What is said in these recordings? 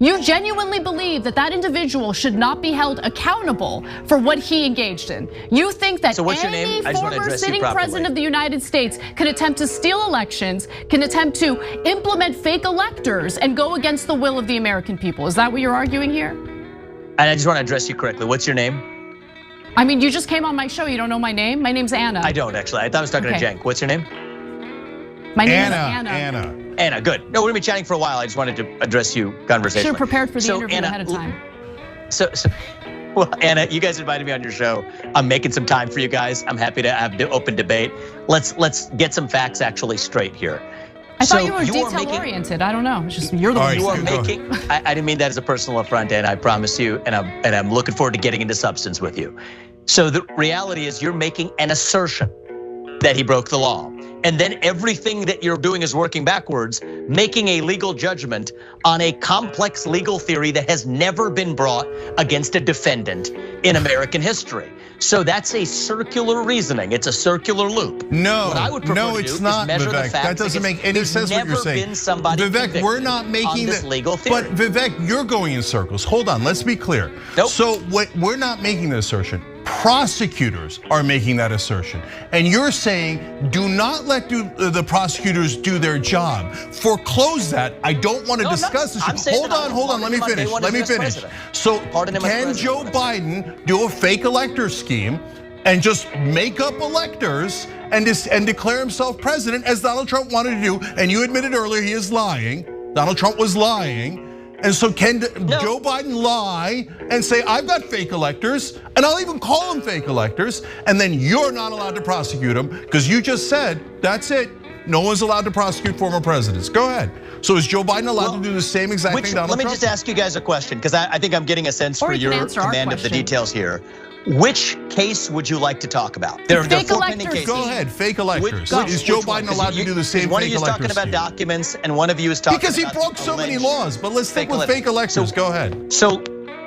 You genuinely believe that that individual should not be held accountable for what he engaged in. You think that any former sitting president of the United States can attempt to steal elections, can attempt to implement fake electors and go against the will of the American people. Is that what you're arguing here? And I just want to address you correctly. What's your name? I mean, you just came on my show. You don't know my name? My name's Anna. I don't actually. I thought I was talking to Cenk. What's your name? My name is Anna. Anna, good. No, we're gonna be chatting for a while. I just wanted to address you conversationally. Should have prepared for the interview Anna, ahead of time. Well, Anna, you guys invited me on your show. I'm making some time for you guys. I'm happy to have the open debate. Let's get some facts actually straight here. I thought you were detail oriented. I don't know. It's just you're the one. You are making. I didn't mean that as a personal affront, Anna. I promise you, and I'm looking forward to getting into substance with you. So the reality is, you're making an assertion that he broke the law. And then everything that you're doing is working backwards, making a legal judgment on a complex legal theory that has never been brought against a defendant in American history. So that's a circular reasoning. It's a circular loop. No, what I would prefer to it's do not, is measure Vivek. The facts. That doesn't make any sense what you're saying. Been somebody Vivek, we're not making this legal theory. But Vivek, you're going in circles. Hold on, let's be clear. Nope. So we're not making the assertion. Prosecutors are making that assertion. And you're saying, do not let the prosecutors do their job. Foreclose that. I don't want to discuss this. Hold on, let me finish. So can Joe Biden do a fake elector scheme and just make up electors and declare himself president as Donald Trump wanted to do? And you admitted earlier he is lying. Donald Trump was lying. And so can Joe Biden lie and say, I've got fake electors, and I'll even call them fake electors, and then you're not allowed to prosecute them because you just said, that's it. No one's allowed to prosecute former presidents. Go ahead. So is Joe Biden allowed to do the same exact thing Donald Trump? Let me just ask you guys a question, because I think I'm getting a sense for your command of the details here. Which case would you like to talk about? There are four pending cases. Go ahead, fake electors. Is Joe Biden allowed to do the same one fake of you is talking about documents, and one of you is talking because he broke so many laws. But let's stick with fake electors. Go ahead. So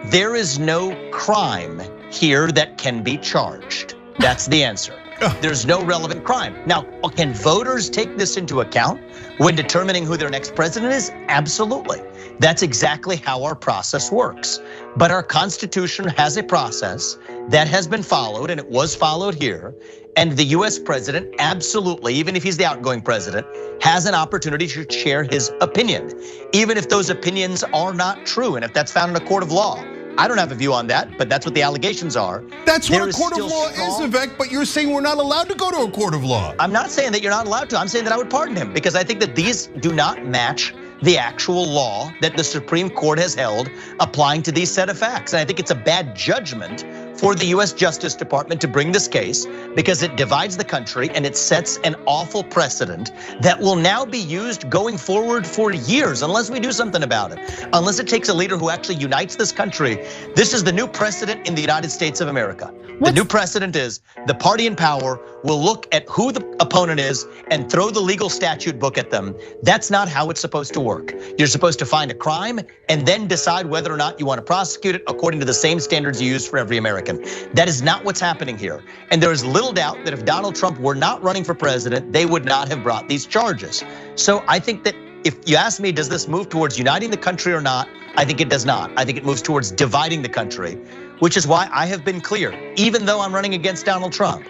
there is no crime here that can be charged. That's the answer. There's no relevant crime. Now, can voters take this into account when determining who their next president is? Absolutely. That's exactly how our process works. But our Constitution has a process that has been followed, and it was followed here. And the US president absolutely, even if he's the outgoing president, has an opportunity to share his opinion, even if those opinions are not true, and if that's found in a court of law. I don't have a view on that, but that's what the allegations are. That's what a court of law is, Vivek, but you're saying we're not allowed to go to a court of law. I'm not saying that you're not allowed to. I'm saying that I would pardon him because I think that these do not match the actual law that the Supreme Court has held applying to these set of facts. And I think it's a bad judgment for the US Justice Department to bring this case because it divides the country and it sets an awful precedent that will now be used going forward for years unless we do something about it. Unless it takes a leader who actually unites this country. This is the new precedent in the United States of America. The new precedent is the party in power will look at who the opponent is and throw the legal statute book at them. That's not how it's supposed to work. You're supposed to find a crime and then decide whether or not you want to prosecute it according to the same standards you use for every American. That is not what's happening here. And there is little doubt that if Donald Trump were not running for president, they would not have brought these charges. So I think that if you ask me, does this move towards uniting the country or not? I think it does not. I think it moves towards dividing the country, which is why I have been clear, even though I'm running against Donald Trump,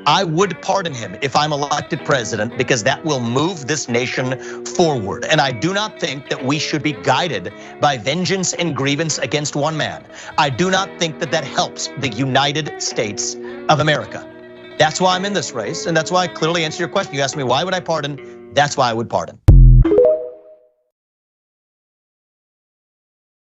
I would pardon him if I'm elected president because that will move this nation forward. And I do not think that we should be guided by vengeance and grievance against one man. I do not think that that helps the United States of America. That's why I'm in this race, and that's why I clearly answer your question. You asked me, why would I pardon? That's why I would pardon.